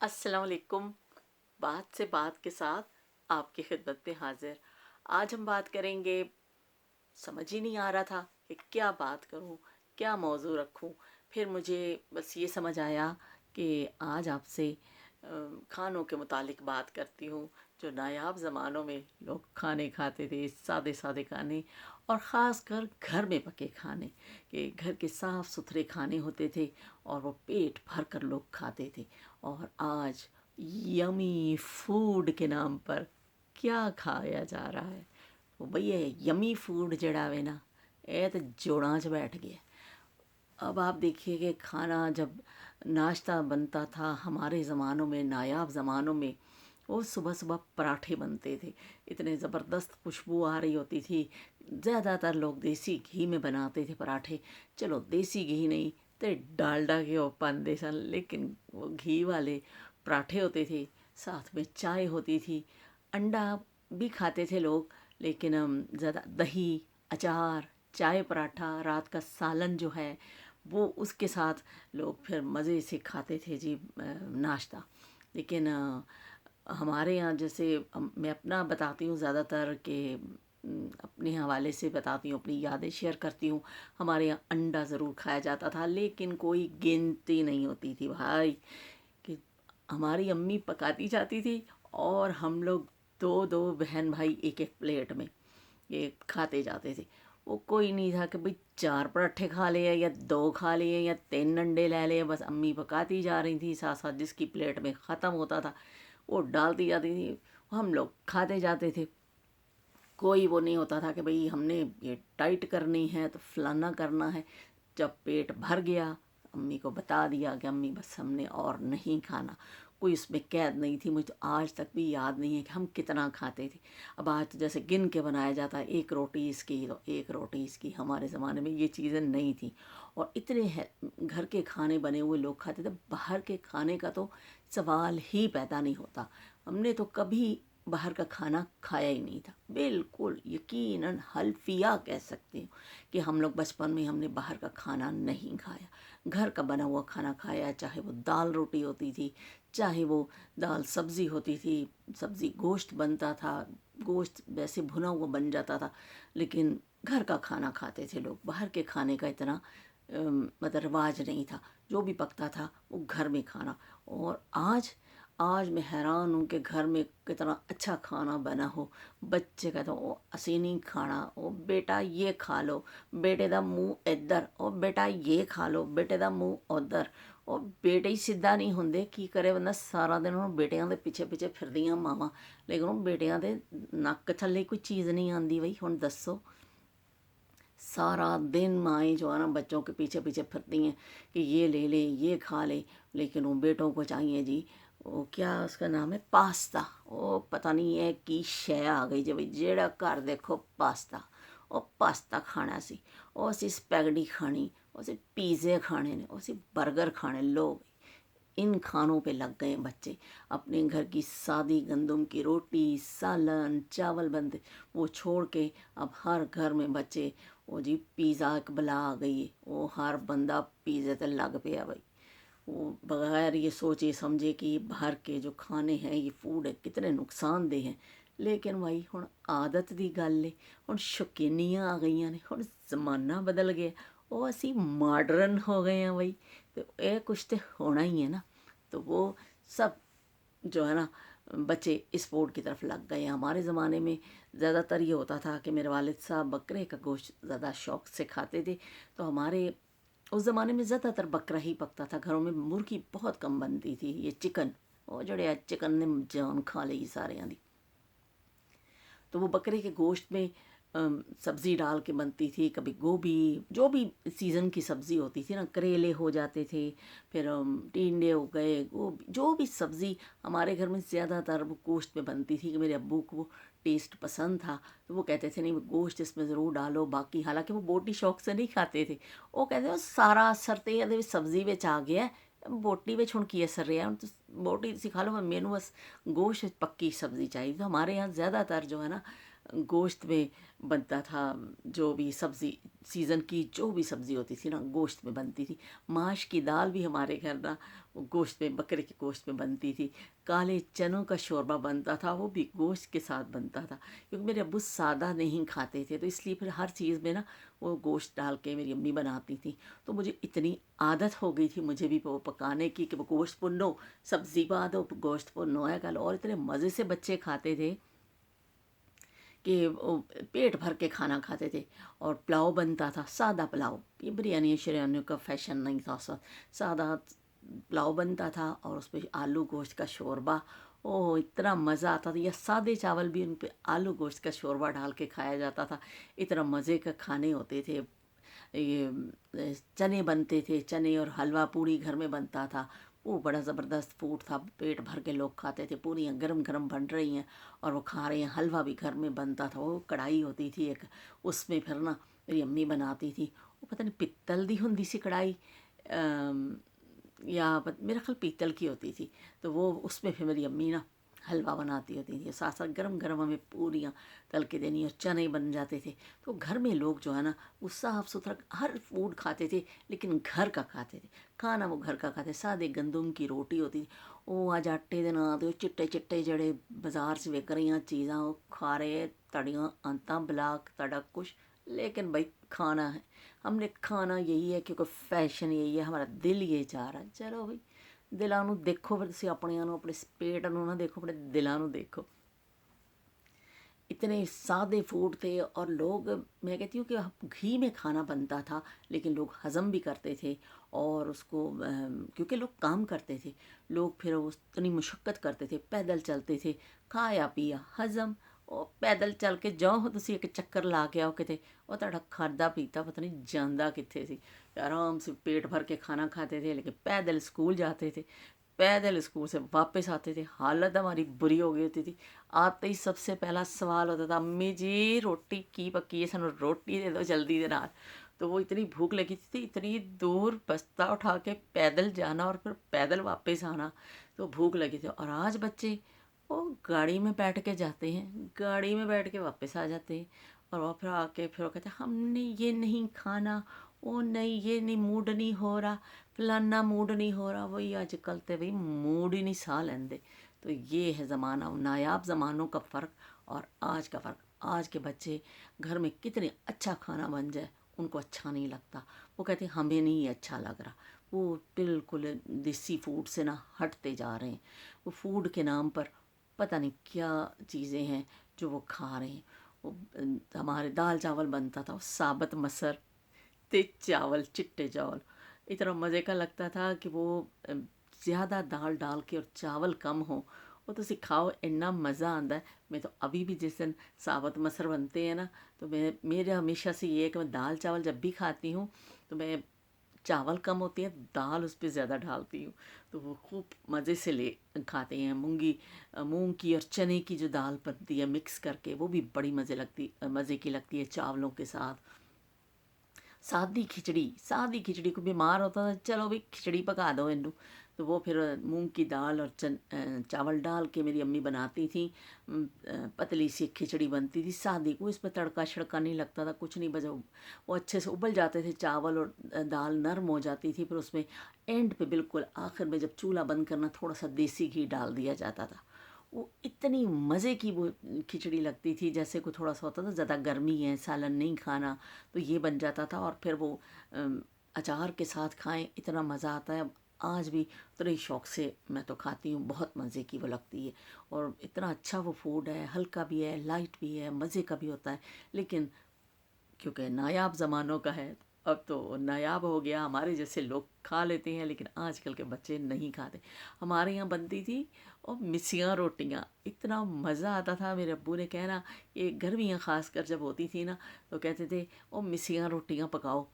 अस्सलाम वालेकुम। बात से बात के साथ आपकी खिदमत में हाजिर। आज हम बात करेंगे, समझ ही नहीं आ रहा था कि क्या बात करूं, क्या मौजू रखूं। फिर मुझे बस ये समझ आया कि आज आपसे खानों के मुतालिक बात करती हूँ। जो नायाब ज़मानों में लोग खाने खाते थे, सादे सादे खाने, और ख़ास कर घर में पके खाने, कि घर के साफ़ सुथरे खाने होते थे और वो पेट भर कर लोग खाते थे। और आज यमी फूड के नाम पर क्या खाया जा रहा है। वो भैया यमी फूड जड़ा वे ना, ये तो जोड़ां च बैठ गया। अब आप देखिए कि खाना जब नाश्ता बनता था हमारे ज़मानों में, नायाब ज़मानों में, वो सुबह सुबह पराठे बनते थे। इतने ज़बरदस्त खुशबू आ रही होती थी। ज़्यादातर लोग देसी घी में बनाते थे पराठे। चलो देसी घी नहीं तो डालडा के पाते सन, लेकिन वो घी वाले पराठे होते थे। साथ में चाय होती थी, अंडा भी खाते थे लोग, लेकिन ज़्यादा दही, अचार, चाय, पराठा, रात का सालन जो है वो उसके साथ लोग फिर मज़े से खाते थे जी नाश्ता। लेकिन हमारे यहाँ जैसे मैं अपना बताती हूँ ज़्यादातर कि अपने हवाले से बताती हूँ, अपनी यादें शेयर करती हूँ। हमारे यहाँ अंडा ज़रूर खाया जाता था, लेकिन कोई गिनती नहीं होती थी भाई। कि हमारी अम्मी पकाती जाती थी और हम लोग दो दो बहन भाई एक एक प्लेट में ये खाते जाते थे। वो कोई नहीं था कि भाई चार पराठे खा लिए या दो खा लिए या तीन अंडे ले लिए। बस अम्मी पकाती जा रही थी, साथ साथ जिसकी प्लेट में ख़त्म होता था वो डालती जाती थी, हम लोग खाते जाते थे। कोई वो नहीं होता था कि भाई हमने ये डाइट करनी है तो फलाना करना है। जब पेट भर गया अम्मी को बता दिया कि अम्मी बस हमने और नहीं खाना। कोई उसमें कैद नहीं थी। मुझे तो आज तक भी याद नहीं है कि हम कितना खाते थे। अब आज तो जैसे गिन के बनाया जाता है, एक रोटी इसकी तो एक रोटी इसकी। हमारे ज़माने में ये चीज़ें नहीं थी और इतने है घर के खाने बने हुए लोग खाते थे। बाहर के खाने का तो सवाल ही पैदा नहीं होता। हमने तो कभी बाहर का खाना खाया ही नहीं था, बिल्कुल यकीनन हल्फिया कह सकती हूँ कि हम लोग बचपन में हमने बाहर का खाना नहीं खाया। घर का बना हुआ खाना खाया, चाहे वो दाल रोटी होती थी, चाहे वो दाल सब्ज़ी होती थी, सब्ज़ी गोश्त बनता था, गोश्त वैसे भुना हुआ बन जाता था। लेकिन घर का खाना खाते थे लोग। बाहर के खाने का इतना मतलब रिवाज नहीं था। जो भी पकता था वो घर में खाना। और आज आज मैं हैरान हूँ कि घर में कितना अच्छा खाना बना हो। बच्चे कहते ओ असी नहीं खाना, ओ बेटा ये खा लो, बेटे दा मुंह इधर, ओ बेटा ये खा लो, बेटे दा मुंह उधर। ਉਹ ਬੇਟੇ ਹੀ ਸਿੱਧਾ ਨਹੀਂ ਹੁੰਦੇ, ਕੀ ਕਰੇ ਬੰਦਾ। ਸਾਰਾ ਦਿਨ ਉਹਨੂੰ ਬੇਟਿਆਂ ਦੇ ਪਿੱਛੇ ਪਿੱਛੇ ਫਿਰਦੀਆਂ ਮਾਵਾਂ, ਲੇਕਿਨ ਉਹ ਬੇਟਿਆਂ ਦੇ ਨੱਕ ਥੱਲੇ ਕੋਈ ਚੀਜ਼ नहीं आती। बई ਹੁਣ दसो, सारा दिन माएँ जो है ना बच्चों के पीछे पीछे फिरती हैं कि ये ले ले, ये खा ले। लेकिन वो बेटों को चाहिए जी, वो क्या उसका नाम है, पास्ता। वो पता नहीं है की शै आ गई जी, बई जेड़ा घर देखो पास्ता। ਉਹ ਪਾਸਤਾ ਖਾਣਾ ਸੀ, ਉਹ ਅਸੀਂ स्पैगेटी खानी, उसे पिज़्ज़े खाने ने, उसे बर्गर खाने। लो इन खानों पे लग गए बच्चे। अपने घर की सादी गंदम की रोटी, सालन, चावल बनते वो छोड़ के अब हर घर में बच्चे वो जी पिज़्ज़ा एक बला आ गई है, वो हर बंदा पिज़्ज़े ते लग पिया भाई। वो बगैर ये सोचे समझे कि बाहर के जो खाने हैं, ये फूड है, कितने नुकसानदेह हैं। लेकिन भाई हुण आदत दी गल है, हुण शौकीनियां आ गई ने, हुण जमाना बदल गया, वो असी मॉडर्न हो गए हैं भाई। तो ये कुछ तो होना ही है ना। तो वो सब जो है ना बच्चे इस फूड की तरफ लग गए हैं। हमारे ज़माने में ज़्यादातर ये होता था कि मेरे वालिद साहब बकरे का गोश्त ज़्यादा शौक़ से खाते थे। तो हमारे उस ज़माने में ज़्यादातर बकरा ही पकता था घरों में। मुर्गी बहुत कम बनती थी। ये चिकन, वो जड़े चिकन ने जान खा ली सारे दी। तो वो बकरे के गोश्त में सब्ज़ी डाल के बनती थी। कभी गोभी, जो भी सीज़न की सब्ज़ी होती थी ना, करेले हो जाते थे, फिर टिंडे हो गए, गोभी, जो भी सब्ज़ी हमारे घर में ज़्यादातर वो गोश्त में बनती थी। कि मेरे अब्बू को वो टेस्ट पसंद था, तो वो कहते थे नहीं वो गोश्त इसमें ज़रूर डालो। बाकी हालांकि वो बोटी शौक से नहीं खाते थे। वो कहते सारा असर तो ये सब्ज़ी में आ गया है, बोटी में हुण की असर रहा, तो बोटी तुसीं खा लो, मैनू बस गोश्त पक्की सब्ज़ी चाहिए। तो हमारे यहाँ ज़्यादातर जो है ना गोश्त में बनता था, जो भी सब्ज़ी सीज़न की जो भी सब्ज़ी होती थी ना गोश्त में बनती थी। माश की दाल भी हमारे घर ना वो गोश्त में, बकरे के गोश्त में बनती थी। काले चनों का शोरबा बनता था, वो भी गोश्त के साथ बनता था, क्योंकि मेरे अब्बू सादा नहीं खाते थे, तो इसलिए फिर हर चीज़ में ना वो गोश्त डाल के मेरी अम्मी बनाती थी। तो मुझे इतनी आदत हो गई थी मुझे भी वो पकाने की कि वो गोश्त भुनो, सब्ज़ी पा दो, गोश्त भुनो है कल, और इतने मज़े से बच्चे खाते थे कि वो पेट भर के खाना खाते थे। और पुलाव बनता था, सादा पुलाव, ये बिरयानी शरयानियों का फैशन नहीं था उस वक्त। सादा पुलाव बनता था और उस पर आलू गोश्त का शोरबा, ओह इतना मज़ा आता था। या सादे चावल भी उन पे आलू गोश्त का शोरबा डाल के खाया जाता था। इतना मज़े का खाने होते थे। ये चने बनते थे, चने और हलवा पूड़ी घर में बनता था। वो बड़ा ज़बरदस्त फूड था, पेट भर के लोग खाते थे। पूरियाँ गरम गरम बन रही हैं और वो खा रहे हैं। हलवा भी घर में बनता था, वो कढ़ाई होती थी एक, उसमें फिर ना मेरी अम्मी बनाती थी। वो पता नहीं पित्तल दी हुंदी सी कढ़ाई, मेरा ख्याल पीतल की होती थी। तो वो उसमें फिर मेरी अम्मी ना हलवा बनाती होती थी, साथ साथ गरम गरम हमें पूरियाँ तल के देनी और चने बन जाते थे। तो घर में लोग जो है ना वो साफ़ सुथरा हर फूड खाते थे, लेकिन घर का खाते थे। खाना वो घर का खाते। सादे गंदम की रोटी होती थी, ਉਹ ਅੱਜ ਆਟੇ ਦੇ ਨਾਂ 'ਤੇ ਉਹ ਚਿੱਟੇ ਚਿੱਟੇ ਜਿਹੜੇ ਬਾਜ਼ਾਰ 'ਚ ਵਿਕ ਰਹੀਆਂ ਚੀਜ਼ਾਂ ਉਹ ਖਾ ਰਹੇ तड़ियाँ आंता ब्लाक तड़ा कुछ। लेकिन भाई खाना है, हमने खाना यही है, क्योंकि फैशन यही है, हमारा दिल ये चाह रहा है। चलो भाई ਦਿਲਾਂ ਨੂੰ ਦੇਖੋ, ਫਿਰ ਤੁਸੀਂ ਆਪਣਿਆਂ ਨੂੰ, ਆਪਣੇ ਪੇਟ ਨੂੰ ਨਾ ਦੇਖੋ, ਆਪਣੇ ਦਿਲਾਂ ਨੂੰ देखो। इतने सादे फूड थे और लोग, मैं कहती हूँ कि घी में खाना बनता था, लेकिन लोग हज़म भी करते थे। और उसको क्योंकि लोग काम करते थे, लोग फिर उतनी मुशक्क़त करते थे, पैदल चलते थे, खाया पिया हज़म। ਉਹ ਪੈਦਲ ਚੱਲ ਕੇ ਜਾਓ ਤੁਸੀਂ ਇੱਕ ਚੱਕਰ ਲਾ ਕੇ ਆਓ ਕਿਤੇ, ਉਹ ਤੁਹਾਡਾ ਖਾਦਾ पीता पता नहीं ਜਾਂਦਾ कित्थे सी। आराम से पेट भर के खाना खाते थे, लेकिन पैदल स्कूल जाते थे, पैदल स्कूल से वापस आते थे, हालत हमारी बुरी हो गई होती थी। आते ही सबसे पहला सवाल होता था, अम्मी जी रोटी की पक्की है, सानू रोटी दे दो जल्दी दे नाल। तो वो इतनी भूख लगी थी, इतनी दूर बस्ता उठा के पैदल जाना और फिर पैदल वापस आना, तो भूख लगी थी। और आज बच्चे वो गाड़ी में बैठ के जाते हैं, गाड़ी में बैठ के वापस आ जाते हैं, और वो फिर आके फिर वो कहते हैं हमने ये नहीं खाना, वो नहीं ये नहीं, मूड नहीं हो रहा, फलाना मूड नहीं हो रहा। वही आजकल तो भाई मूड ही नहीं सा लेंदे। तो ये है ज़माना, नायाब ज़मानों का फ़र्क और आज का फ़र्क। आज के बच्चे घर में कितने अच्छा खाना बन जाए उनको अच्छा नहीं लगता, वो कहते हैं हमें नहीं अच्छा लग रहा। वो बिल्कुल देसी फूड से ना हटते जा रहे हैं। वो फूड के नाम पर पता नहीं क्या चीज़ें हैं जो वो खा रहे हैं। वो हमारे दाल चावल बनता था, वो साबत मसर ते चावल, चिट्टे चावल, इतना मज़े का लगता था कि वो ज़्यादा दाल डाल के और चावल कम हो, वो तो सिखाओ इतना मज़ा आता है। मैं तो अभी भी जिस दिन साबत मसर बनते हैं ना, तो मैं, मेरे हमेशा से ये है कि मैं दाल चावल जब भी खाती हूँ तो मैं, चावल कम होती है, दाल उस पर ज़्यादा डालती हूँ, तो वो खूब मज़े से ले खाते हैं। मूंग की और चने की जो दाल बनती है मिक्स करके, वो भी बड़ी मज़े की लगती है चावलों के साथ। सादी खिचड़ी, को बीमार होता था, चलो भाई खिचड़ी पका दो इनू, तो वो फिर मूंग की दाल और चावल डाल के मेरी अम्मी बनाती थी। पतली सी खिचड़ी बनती थी सादी, को इसमें तड़का शड़का नहीं लगता था, कुछ नहीं, बस वो अच्छे से उबल जाते थे चावल और दाल नरम हो जाती थी। फिर उसमें एंड पे बिल्कुल आखिर में जब चूल्हा बंद करना, थोड़ा सा देसी घी डाल दिया जाता था। वो इतनी मज़े की वो खिचड़ी लगती थी, जैसे कोई थोड़ा सा होता था ज़्यादा गर्मी है, सालन नहीं खाना, तो ये बन जाता था। और फिर वो अचार के साथ खाएं, इतना मज़ा आता है। आज भी उतने शौक़ से मैं तो खाती हूँ, बहुत मज़े की वो लगती है। और इतना अच्छा वो फूड है, हल्का भी है, लाइट भी है, मज़े का भी होता है। लेकिन क्योंकि नायाब ज़मानों का है, अब तो नायाब हो गया, हमारे जैसे लोग खा लेते हैं, लेकिन आजकल के बच्चे नहीं खाते। हमारे यहाँ बनती थी और मिसियाँ रोटियाँ, इतना मज़ा आता था। मेरे अब्बू ने कहना, ये गर्मियाँ ख़ास कर जब होती थी ना, तो कहते थे ओ मिसियाँ रोटियाँ पकाओ।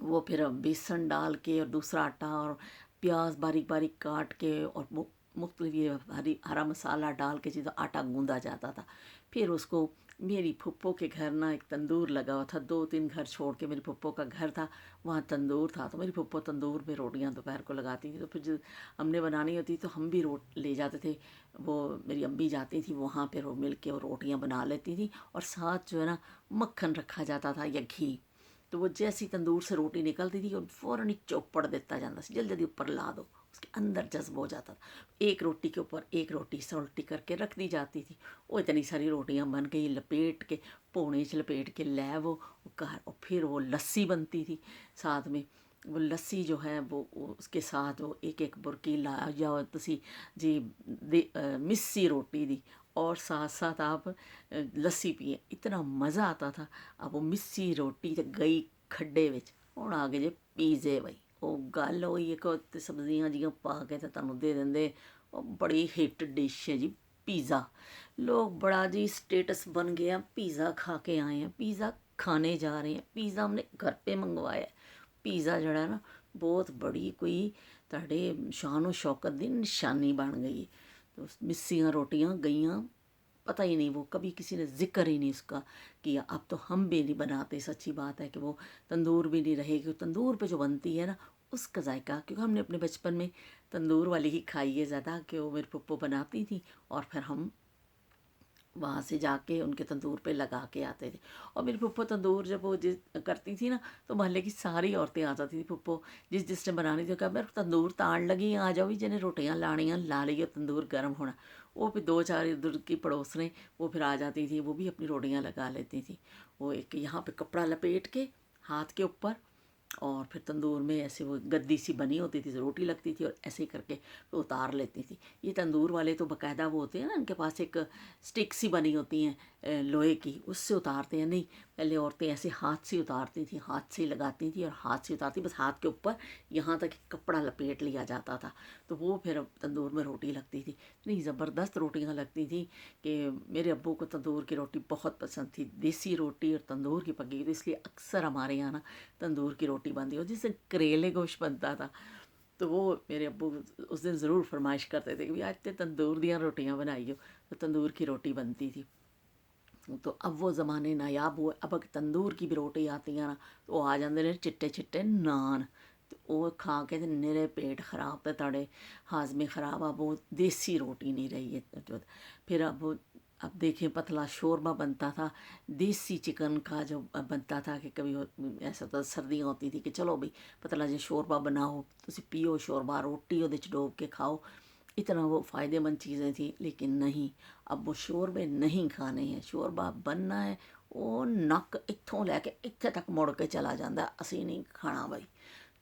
वो फिर बेसन डाल के और दूसरा आटा और प्याज बारीक बारीक काट के और वो मुख्तलिफ ये हरा मसाला डाल के चीज़ आटा गूंदा जाता था। फिर उसको मेरी फुप्पो के घर ना एक तंदूर लगा हुआ था, 2-3 घर छोड़ के मेरी फुप्पो का घर था, वहाँ तंदूर था। तो मेरी फुप्पो तंदूर में रोटियाँ दोपहर को लगाती थी। तो फिर जो हमने बनानी होती तो हम भी रोट ले जाते थे। वो मेरी अम्मी जाती थी वहाँ पर, वो मिल के वो रोटियाँ बना लेती थी, और साथ जो है ना मक्खन रखा जाता था या घी। तो वो जैसी तंदूर से रोटी निकलती थी और फ़ौरन ही चौपड़ देता जाता था, जल्दी जल्दी ऊपर ला दो, उसके अंदर जज्ब हो जाता था। एक रोटी के ऊपर एक रोटी उल्टी करके रख दी जाती थी। वो इतनी सारी रोटियां बन गई, लपेट के पौने च लपेट के लै वो घर, और फिर वो लस्सी बनती थी साथ में। वो लस्सी जो है वो उसके साथ वो एक एक बुरकी ला जाओ तुसी जी मिस्सी रोटी दी, और साथ साथ आप लस्सी पिए, इतना मज़ा आता था। अब वो मिस्सी रोटी ते गई खड्डे विच, हुण आ गए जे पीजे बई। ਉਹ ਗੱਲ ਹੋਈ ਇੱਕ ਤੇ ਸਬਜ਼ੀਆਂ ਜੀਆਂ ਪਾ ਕੇ ਤੇ ਤੁਹਾਨੂੰ ਦੇ ਦਿੰਦੇ। ਉਹ ਬੜੀ ਹਿੱਟ ਡਿਸ਼ है जी पिज़्ज़ा। लोग बड़ा जी स्टेटस बन गया, पिज़्ज़ा खा के आए हैं, पिज़्ज़ा खाने जा रहे हैं, पिज़्ज़ा हमने घर पे मंगवाया है। पिज़्ज़ा जड़ा ना बहुत बड़ी कोई ਤੁਹਾਡੇ शान शौकत की निशानी बन गई। तो मिस्सियाँ रोटियाँ गईयाँ, पता ही नहीं, वो कभी किसी ने जिक्र ही नहीं उसका किया। अब तो हम भी नहीं बनाते, सच्ची बात है कि वो तंदूर भी नहीं रहेगी। तंदूर पे जो बनती है ना उसका जायका, क्योंकि हमने अपने बचपन में तंदूर वाली ही खाई है ज़्यादा, कि वो मेरी पप्पो बनाती थी और फिर हम वहाँ से जाके उनके तंदूर पे लगा के आते थे। और मेरी फुप्पो तंदूर जब वो जिस करती थी ना तो मोहल्ले की सारी औरतें आ जाती थी। फुप्पो जिसने बनानी थी कहा मेरे तंदूर तान लगी, आ जाओ भी, जिन्हें रोटियाँ लानियाँ ला लियो, तंदूर गर्म होना। वो फिर 2-4 इधर की पड़ोसनें वो फिर आ जाती थी, वो भी अपनी रोटियाँ लगा लेती थी। वो एक यहाँ पे कपड़ा लपेट के हाथ के ऊपर, और फिर तंदूर में ऐसे वो गद्दी सी बनी होती थी, रोटी लगती थी, और ऐसे ही करके तो उतार लेती थी। ये तंदूर वाले तो बाकायदा वो होते हैं ना, उनके पास एक स्टिक सी बनी होती हैं लोहे की, उससे उतारते हैं। नहीं, पहले औरतें ऐसे हाथ से उतारती थी, हाथ से लगाती थी और हाथ से उतारती, बस हाथ के ऊपर यहाँ तक कपड़ा लपेट लिया जाता था, तो वो फिर तंदूर में रोटी लगती थी। इतनी ज़बरदस्त रोटियाँ लगती थी कि मेरे अब्बू को तंदूर की रोटी बहुत पसंद थी, देसी रोटी और तंदूर की पकी। तो इसलिए अक्सर हमारे यहाँ ना तंदूर की रोटी बनती हो, जिससे करेले गोश्त बनता था। तो वो मेरे अब्बू उस दिन ज़रूर फरमाइश करते थे कि आज तो तंदूर दियाँ रोटियाँ बनाइयो, तो तंदूर की रोटी बनती थी। तो अब वो ज़माने नायाब हुए, अब तंदूर की भी रोटी आती है ना तो आ जाते हैं चिट्टे चिट्टे नान, तो वो खा के तो निरे पेट खराब, तो तड़े हाजमे ख़राब। अब वो देसी रोटी नहीं रही है। जो फिर अब देखें पतला शोरबा बनता था, देसी चिकन का जो बनता था, कि कभी ऐसा होता सर्दियाँ होती थी कि चलो भाई पतला जो शोरबा बनाओ, तुसी पियो शोरबा, रोटी ਉਹਦੇ ਚ डोब के खाओ, इतना वो फ़ायदेमंद चीज़ें थी। लेकिन नहीं, अब वो शोरबे नहीं खाने हैं। शोरबा बनना है वो नक इत्थों लैके इत्थे तक मुड़ के चला जाता, असी नहीं खाना बई।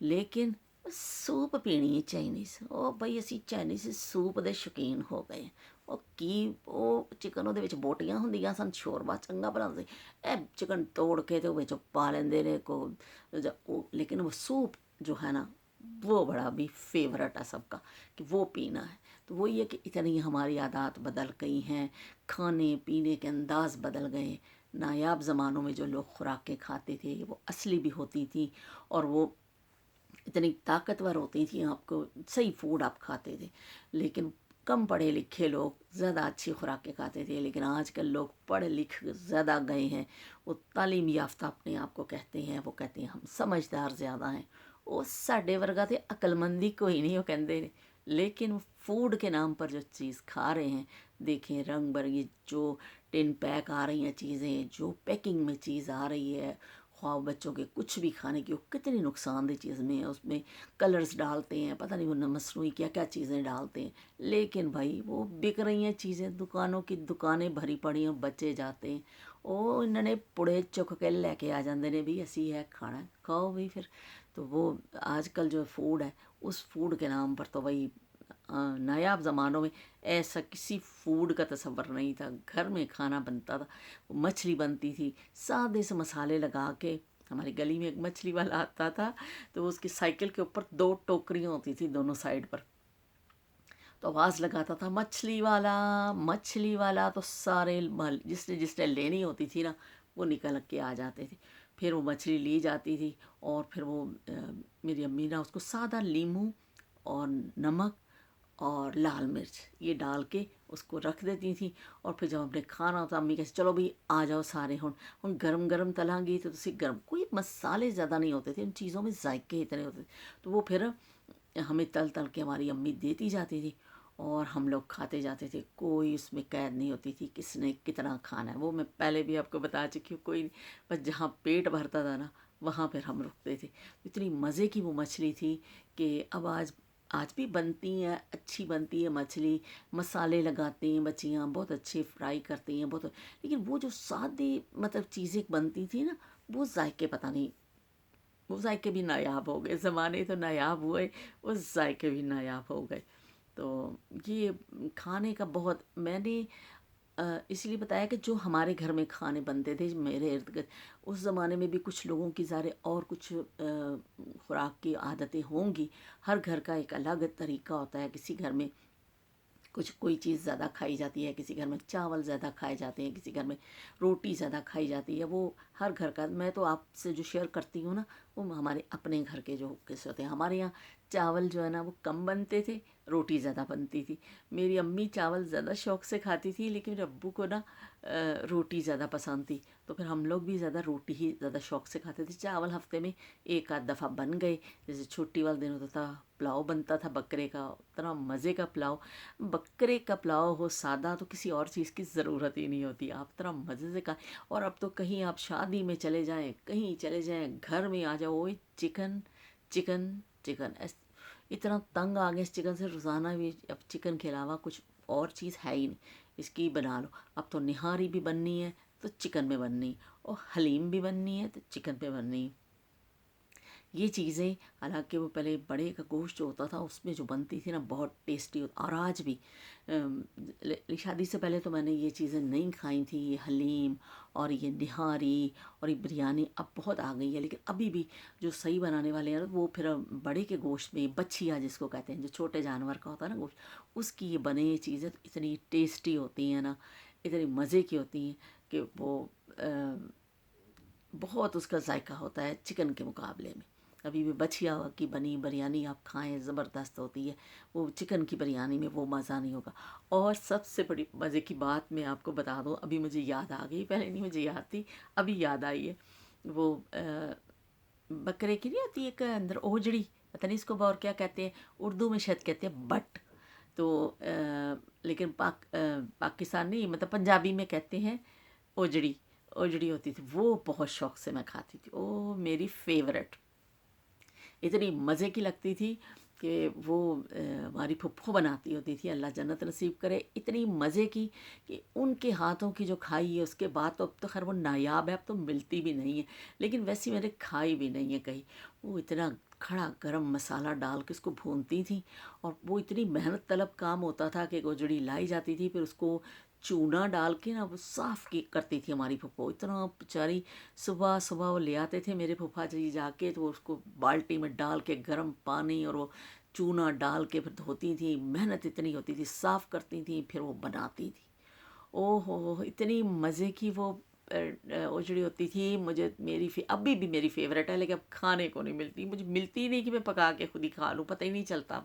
लेकिन सूप पीनी चाइनीज़, ਉਹ ਬਈ ਅਸੀਂ ਚਾਈਨੀਜ਼ ਸੂਪ ਦੇ ਸ਼ੌਕੀਨ ਹੋ ਗਏ। ਉਹ ਕੀ ਉਹ ਚਿਕਨ ਉਹਦੇ ਵਿੱਚ ਬੋਟੀਆਂ ਹੁੰਦੀਆਂ ਸਨ, ਸ਼ੋਰਬਾ ਚੰਗਾ ਬਣਾਉਂਦੇ ਸੀ। ਇਹ ਚਿਕਨ ਤੋੜ ਕੇ ਤੇ ਉਹ ਵਿੱਚ ਪਾ ਲੈਂਦੇ ਨੇ लेकिन वो सूप जो है ना वो बड़ा भी फेवरेट है सबका कि वो पीना है। तो वही है कि इतनी हमारी आदत बदल गई हैं, खाने पीने के अंदाज बदल गए। नायाब ज़मानों में जो लोग खुराकें खाते थे वो असली भी होती थी, और वो इतनी ताकतवर होती थी, आपको सही फूड आप खाते थे। लेकिन कम पढ़े लिखे लोग ज़्यादा अच्छी खुराकें खाते थे। लेकिन आजकल लोग पढ़ लिख ज़्यादा गए हैं, वो तालीम याफ्ता अपने आप को कहते हैं, वो कहते हैं हम समझदार ज़्यादा हैं। वो साढ़े वर्गा तो अक्लमंदी कोई नहीं, वो कहते हैं। लेकिन फूड के नाम पर जो चीज़ खा रहे हैं, देखें रंग बिरंगी जो टिन पैक आ रही हैं चीज़ें, जो पैकिंग में चीज़ आ रही है, ख्वाह बच्चों के कुछ भी खाने की, वो कितनी नुकसानदेह चीज़ में है। उसमें कलर्स डालते हैं, पता नहीं वो मसनूई क्या क्या चीज़ें डालते हैं। लेकिन भाई वो बिक रही हैं चीज़ें, दुकानों की दुकानें भरी पड़ी हैं, बच्चे जाते हैं, वो इन्होंने पुड़े चुक के लैके आ जाते हैं भी असी है खाना है, खाओ भी फिर। तो वो आजकल जो फूड है, उस फूड के नाम पर तो भाई नायाब ज़मानों में ऐसा किसी फूड का तस्वर नहीं था। घर में खाना बनता था, मछली बनती थी सादे से मसाले लगा के। हमारी गली में एक मछली वाला आता था, तो उसकी साइकिल के ऊपर 2 टोकरियाँ होती थी दोनों साइड पर, तो आवाज़ लगाता था मछली वाला मछली वाला। तो सारे जिसने जिसने लेनी होती थी ना वो निकल के आ जाते थे। फिर वो मछली ली जाती थी, और फिर वो मेरी अम्मी ना उसको सादा लीमू और नमक اور لال مرچ یہ ڈال کے اس کو رکھ دیتی تھیں. اور پھر جب ہم نے کھانا ہوتا امی کہتے چلو بھئی آ جاؤ سارے ہن گرم گرم تلاں گی تو تسی گرم. کوئی مسالے زیادہ نہیں ہوتے تھے ان چیزوں میں، ذائقے اتنے ہوتے تھے. تو وہ پھر ہمیں تل تل کے ہماری امی دیتی جاتی تھی اور ہم لوگ کھاتے جاتے تھے. کوئی اس میں قید نہیں ہوتی تھی کس نے کتنا کھانا ہے. وہ میں پہلے بھی آپ کو بتا چکی ہوں. کوئی بس جہاں پیٹ بھرتا تھا نا وہاں پھر ہم رکتے تھے. اتنی مزے کی وہ مچھلی تھی کہ اب آج بھی بنتی ہیں، اچھی بنتی ہے مچھلی. مسالے لگاتے ہیں بچیاں، بہت اچھے فرائی کرتی ہیں بہت. لیکن وہ جو سادی مطلب چیزیں بنتی تھی نا وہ ذائقے پتہ نہیں، وہ ذائقے بھی نایاب ہو گئے. زمانے تو نایاب ہوئے، وہ ذائقے بھی نایاب ہو گئے. تو یہ کھانے کا بہت میں نے اس لیے بتایا کہ جو ہمارے گھر میں کھانے بنتے تھے میرے ارد گرد، اس زمانے میں بھی کچھ لوگوں کی ظاہر اور کچھ خوراک کی عادتیں ہوں گی. ہر گھر کا ایک الگ طریقہ ہوتا ہے. کسی گھر میں کوئی چیز زیادہ کھائی جاتی ہے، کسی گھر میں چاول زیادہ کھائے جاتے ہیں، کسی گھر میں روٹی زیادہ کھائی جاتی ہے. وہ ہر گھر کا. میں تو آپ سے جو شیئر کرتی ہوں نا وہ ہمارے اپنے گھر کے جو قصے ہوتے ہیں. ہمارے یہاں چاول جو ہے نا وہ کم بنتے تھے، روٹی زیادہ بنتی تھی. میری امی چاول زیادہ شوق سے کھاتی تھی لیکن میرے ابو کو نا روٹی زیادہ پسند تھی. تو پھر ہم لوگ بھی زیادہ روٹی ہی زیادہ شوق سے کھاتے تھے. چاول ہفتے میں ایک آدھ دفعہ بن گئے. جیسے چھٹی والے دن ہوتا تھا پلاؤ بنتا تھا بکرے کا، اتنا مزے کا پلاؤ. بکرے کا پلاؤ ہو سادہ تو کسی اور چیز کی ضرورت ہی نہیں ہوتی. آپ اتنا مزے سے کھائیں. اور اب تو کہیں آپ شادی میں چلے جائیں، کہیں چلے جائیں، گھر میں آ جاؤ وہی چکن چکن چکن. اتنا تنگ آ گیا اس چکن سے. روزانہ بھی اب چکن کے علاوہ کچھ اور چیز ہے ہی نہیں. اس کی بنا لو. اب تو نہاری بھی بننی ہے تو چکن میں بننی، اور حلیم بھی بننی ہے تو چکن پہ بننی. یہ چیزیں حالانکہ وہ پہلے بڑے کا گوشت جو ہوتا تھا اس میں جو بنتی تھی نا بہت ٹیسٹی ہوتا. اور آج بھی شادی سے پہلے تو میں نے یہ چیزیں نہیں کھائی تھیں. یہ حلیم اور یہ نہاری اور یہ بریانی اب بہت آ گئی ہے. لیکن ابھی بھی جو صحیح بنانے والے ہیں وہ پھر بڑے کے گوشت میں بچھیا جس کو کہتے ہیں، جو چھوٹے جانور کا ہوتا ہے نا گوشت، اس کی یہ بنے یہ چیزیں اتنی ٹیسٹی ہوتی ہیں نا، اتنی مزے کی ہوتی ہیں کہ وہ بہت اس کا ذائقہ ہوتا ہے چکن کے مقابلے میں. ابھی بھی بچھیا کی بنی بریانی آپ کھائیں زبردست ہوتی ہے. وہ چکن کی بریانی میں وہ مزہ نہیں ہوگا. اور سب سے بڑی مزے کی بات میں آپ کو بتا دوں، ابھی مجھے یاد آ گئی، پہلے نہیں مجھے یاد تھی ابھی یاد آئی ہے. وہ بکرے کی نہیں ہوتی ایک اندر اوجڑی، پتہ نہیں اس کو اور کیا کہتے ہیں، اردو میں شاید کہتے ہیں بٹ. تو لیکن پاکستان نہیں مطلب پنجابی میں کہتے ہیں اوجڑی. اوجڑی ہوتی تھی وہ بہت شوق سے میں کھاتی تھی. او میری فیورٹ، اتنی مزے کی لگتی تھی کہ وہ ہماری پھپھو بناتی ہوتی تھی، اللہ جنت نصیب کرے. اتنی مزے کی کہ ان کے ہاتھوں کی جو کھائی ہے اس کے بعد تو اب تو خیر وہ نایاب ہے، اب تو ملتی بھی نہیں ہے. لیکن ویسی میں نے کھائی بھی نہیں ہے کہیں. وہ اتنا کھڑا گرم مسالہ ڈال کے اس کو بھونتی تھیں. اور وہ اتنی محنت طلب کام ہوتا تھا کہ گوجڑی لائی جاتی تھی، پھر اس کو چونا ڈال کے نا وہ صاف کی کرتی تھی ہماری پھپھو. اتنا بیچاری صبح صبح وہ لے آتے تھے میرے پھوپھا جی جا کے، تو اس کو بالٹی میں ڈال کے گرم پانی اور وہ چونا ڈال کے پھر دھوتی تھیں. محنت اتنی ہوتی تھی، صاف کرتی تھیں پھر وہ بناتی تھی. او ہو اتنی مزے کی وہ اوجڑی ہوتی تھی. مجھے ابھی بھی میری فیوریٹ ہے، لیکن اب کھانے کو نہیں ملتی. مجھے ملتی ہی نہیں کہ میں پکا کے خود ہی کھا لوں، پتہ ہی نہیں چلتا.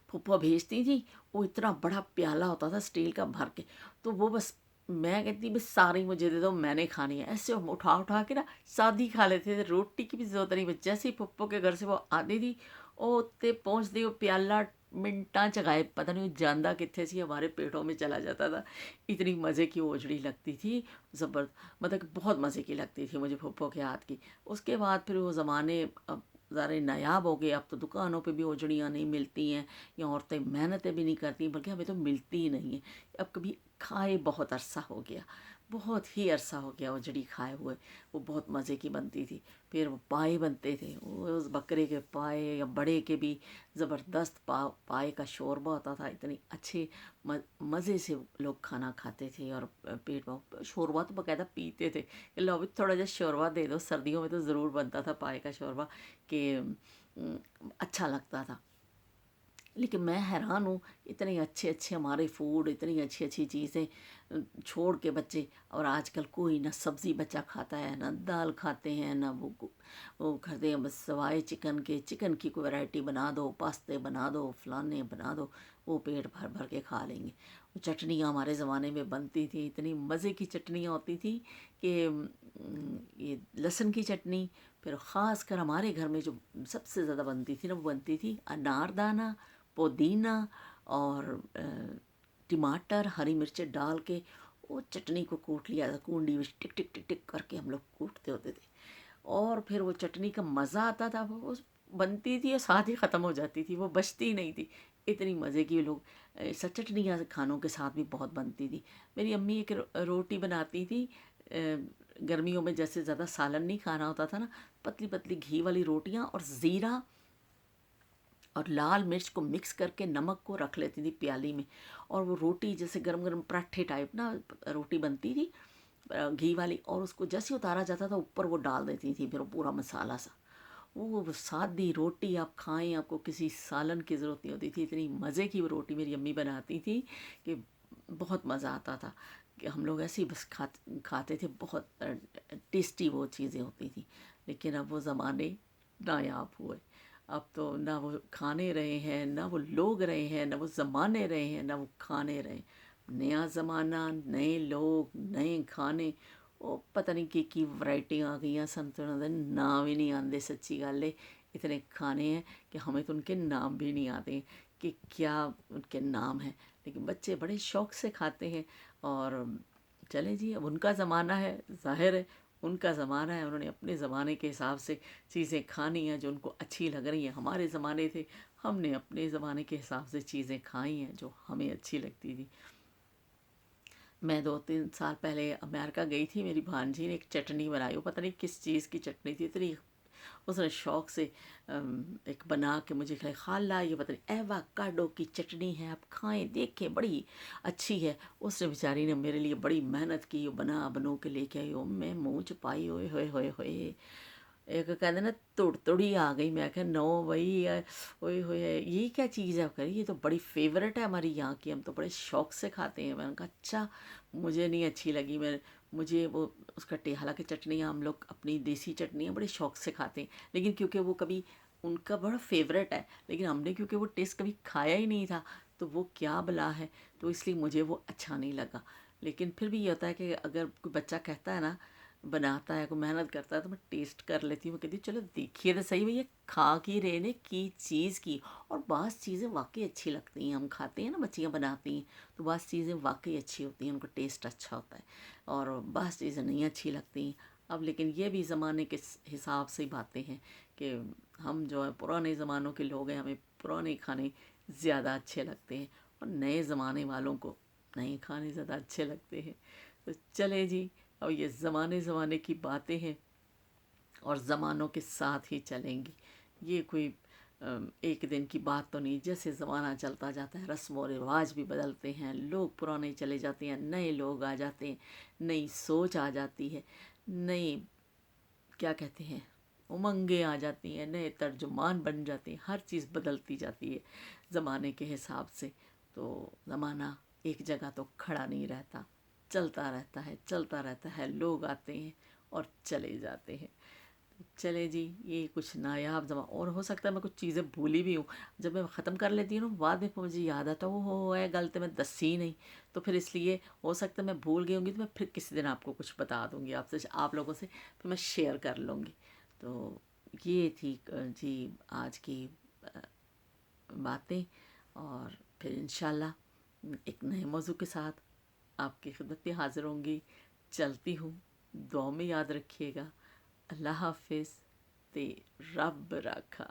پھپھو بھیجتی تھیں، وہ اتنا بڑا پیالہ ہوتا تھا اسٹیل کا بھر کے، تو وہ بس میں کہتی بس ساری مجھے دے دو میں نے کھانی ہے. ایسے ہم اٹھا اٹھا کے نا سادھی کھا لیتے تھے، روٹی کی بھی ضرورت نہیں. جیسے ہی پھپھو کے گھر سے وہ آتی تھی وہ تے پہنچتی وہ پیالہ منٹاں چگائے پتہ نہیں وہ جاندہ کتنے سی ہمارے پیٹوں میں چلا جاتا تھا. اتنی مزے کی اوجڑی لگتی تھی مطلب کہ بہت مزے کی لگتی تھی مجھے پھپھو کے ہاتھ کی. اس کے بعد پھر وہ زمانے اب ذرا نایاب ہو گئے. اب تو دکانوں پہ بھی اوجڑیاں نہیں ملتی ہیں، یا عورتیں محنتیں بھی نہیں کرتی، بلکہ ہمیں تو ملتی ہی نہیں ہیں. اب کبھی کھائے بہت عرصہ ہو گیا، بہت ہی عرصہ ہو گیا اوجڑی کھائے ہوئے. وہ بہت مزے کی بنتی تھی. پھر وہ پائے بنتے تھے، اس بکرے کے پائے یا بڑے کے بھی زبردست پائے کا شوربہ ہوتا تھا. اتنے اچھے مزے سے لوگ کھانا کھاتے تھے اور پیٹ میں شوربہ تو باقاعدہ پیتے تھے. کہ لو بھی تھوڑا جا شوربہ دے دو، سردیوں میں تو ضرور بنتا تھا پائے کا شوربہ کہ اچھا لگتا تھا. لیکن میں حیران ہوں، اتنے اچھے اچھے ہمارے فوڈ، اتنی اچھی اچھی چیزیں چھوڑ کے بچے، اور آج کل کوئی نہ سبزی بچہ کھاتا ہے، نہ دال کھاتے ہیں، نہ وہ کھاتے ہیں، بس سوائے چکن کے، چکن کی کوئی ورائٹی بنا دو، پاستے بنا دو، فلانے بنا دو، وہ پیٹ بھر بھر کے کھا لیں گے۔ وہ چٹنیاں ہمارے زمانے میں بنتی تھیں، اتنی مزے کی چٹنیاں ہوتی تھیں کہ یہ لہسن کی چٹنی، پھر خاص کر ہمارے گھر میں جو سب سے زیادہ بنتی تھی نا، وہ بنتی تھی انار دانہ، پودینہ اور ٹماٹر، ہری مرچیں ڈال کے وہ چٹنی کو کوٹ لیا تھا، کنڈی میں ٹک ٹک ٹک ٹک کر کے ہم لوگ کوٹتے ہوتے تھے، اور پھر وہ چٹنی کا مزہ آتا تھا، وہ بنتی تھی اور ساتھ ہی ختم ہو جاتی تھی، وہ بچتی نہیں تھی، اتنی مزے کی لوگ چٹنیاں کھانوں کے ساتھ بھی بہت بنتی تھی۔ میری امی ایک روٹی بناتی تھی، گرمیوں میں جیسے زیادہ سالن نہیں کھانا ہوتا تھا نا، پتلی پتلی گھی والی روٹیاں اور زیرہ اور لال مرچ کو مکس کر کے نمک کو رکھ لیتی تھی پیالی میں، اور وہ روٹی جیسے گرم گرم پراٹھے ٹائپ نا روٹی بنتی تھی گھی والی، اور اس کو جیسے اتارا جاتا تھا اوپر وہ ڈال دیتی تھی، پھر وہ پورا مسالہ سا، وہ سادی روٹی آپ کھائیں، آپ کو کسی سالن کی ضرورت نہیں ہوتی تھی، اتنی مزے کی وہ روٹی میری امی بناتی تھی کہ بہت مزہ آتا تھا، کہ ہم لوگ ایسے ہی بس کھاتے تھے، بہت ٹیسٹی وہ چیزیں ہوتی تھیں۔ لیکن اب وہ زمانے نایاب ہوئے، اب تو نہ وہ کھانے رہے ہیں، نہ وہ لوگ رہے ہیں، نہ وہ زمانے رہے ہیں، نہ وہ کھانے رہے ہیں۔ نیا زمانہ، نئے لوگ، نئے کھانے، وہ پتہ نہیں کی ورائٹیاں آ گئی ہیں، سن تو نام ہی نہیں آتے، سچی گل ہے، اتنے کھانے ہیں کہ ہمیں تو ان کے نام بھی نہیں آتے کہ کیا ان کے نام ہیں، لیکن بچے بڑے شوق سے کھاتے ہیں۔ اور چلے جی، اب ان کا زمانہ ہے، ظاہر ہے ان کا زمانہ ہے، انہوں نے اپنے زمانے کے حساب سے چیزیں کھانی ہیں جو ان کو اچھی لگ رہی ہیں۔ ہمارے زمانے تھے، ہم نے اپنے زمانے کے حساب سے چیزیں کھائی ہیں جو ہمیں اچھی لگتی تھی۔ میں 2-3 سال پہلے امریکہ گئی تھی، میری بھانجی نے ایک چٹنی بنائی، وہ پتہ نہیں کس چیز کی چٹنی تھی، اتنی اس نے شوق سے ایک بنا کے مجھے کھلائی، خالہ یہ پتہ نہیں ایووکاڈو کی چٹنی ہے، آپ کھائیں دیکھیں بڑی اچھی ہے۔ اس نے بیچاری نے میرے لیے بڑی محنت کی، بنو کے لے کے آئی، میں منہ چھپائی، ہوئے ہوئے ہوئے ہوئے، ایک کہتے نا تڑی آ گئی، میں کہ نو بھائی، ہوئے ہوئے یہ کیا چیز ہے، کری یہ تو بڑی فیورٹ ہے ہماری یہاں کی، ہم تو بڑے شوق سے کھاتے ہیں۔ میں نے کہا اچھا، مجھے نہیں اچھی لگی، مجھے وہ اس کا حالانکہ چٹنیاں ہم لوگ اپنی دیسی چٹنیاں بڑے شوق سے کھاتے ہیں، لیکن کیونکہ وہ کبھی ان کا بڑا فیورٹ ہے، لیکن ہم نے کیونکہ وہ ٹیسٹ کبھی کھایا ہی نہیں تھا، تو وہ کیا بلا ہے، تو اس لیے مجھے وہ اچھا نہیں لگا۔ لیکن پھر بھی یہ ہوتا ہے کہ اگر کوئی بچہ کہتا ہے نا، بناتا ہے، کوئی محنت کرتا ہے، تو میں ٹیسٹ کر لیتی ہوں، میں کہتی ہوں چلو دیکھیے تو صحیح بھئی کھا کی رہے نے کی چیز کی، اور بعض چیزیں واقعی اچھی لگتی ہیں، ہم کھاتے ہیں نا، بچیاں بناتی ہیں تو بعض چیزیں واقعی اچھی ہوتی ہیں، ان کا ٹیسٹ اچھا ہوتا ہے، اور بعض چیزیں نہیں اچھی لگتی ہیں۔ اب لیکن یہ بھی زمانے کے حساب سے باتیں ہیں کہ ہم جو ہے پرانے زمانوں کے لوگ ہیں، ہمیں پرانے کھانے زیادہ اچھے لگتے ہیں، اور نئے زمانے والوں کو نئے کھانے زیادہ اچھے لگتے ہیں۔ تو چلے جی، اور یہ زمانے کی باتیں ہیں، اور زمانوں کے ساتھ ہی چلیں گی، یہ کوئی ایک دن کی بات تو نہیں، جیسے زمانہ چلتا جاتا ہے رسم و رواج بھی بدلتے ہیں، لوگ پرانے چلے جاتے ہیں، نئے لوگ آ جاتے ہیں، نئی سوچ آ جاتی ہے، نئی کیا کہتے ہیں امنگیں آ جاتی ہیں، نئے ترجمان بن جاتے ہیں، ہر چیز بدلتی جاتی ہے زمانے کے حساب سے۔ تو زمانہ ایک جگہ تو کھڑا نہیں رہتا، چلتا رہتا ہے، لوگ آتے ہیں اور چلے جاتے ہیں۔ چلے جی، یہ کچھ نایاب زمان، اور ہو سکتا ہے میں کچھ چیزیں بھولی بھی ہوں، جب میں ختم کر لیتی ہوں نا بعد میں مجھے یاد آتا ہے وہ ہے گل تو میں دسی نہیں، تو پھر اس لیے ہو سکتا ہے میں بھول گئی ہوں گی، تو میں پھر کسی دن آپ کو کچھ بتا دوں گی، آپ لوگوں سے پھر میں شیئر کر لوں گی۔ تو یہ تھی جی آج کی باتیں، اور پھر انشاءاللہ ایک نئے موضوع کے ساتھ آپ کی خدمت میں حاضر ہوں گی۔ چلتی ہوں، دعاؤں میں یاد رکھیے گا۔ اللہ حافظ، تے رب رکھا۔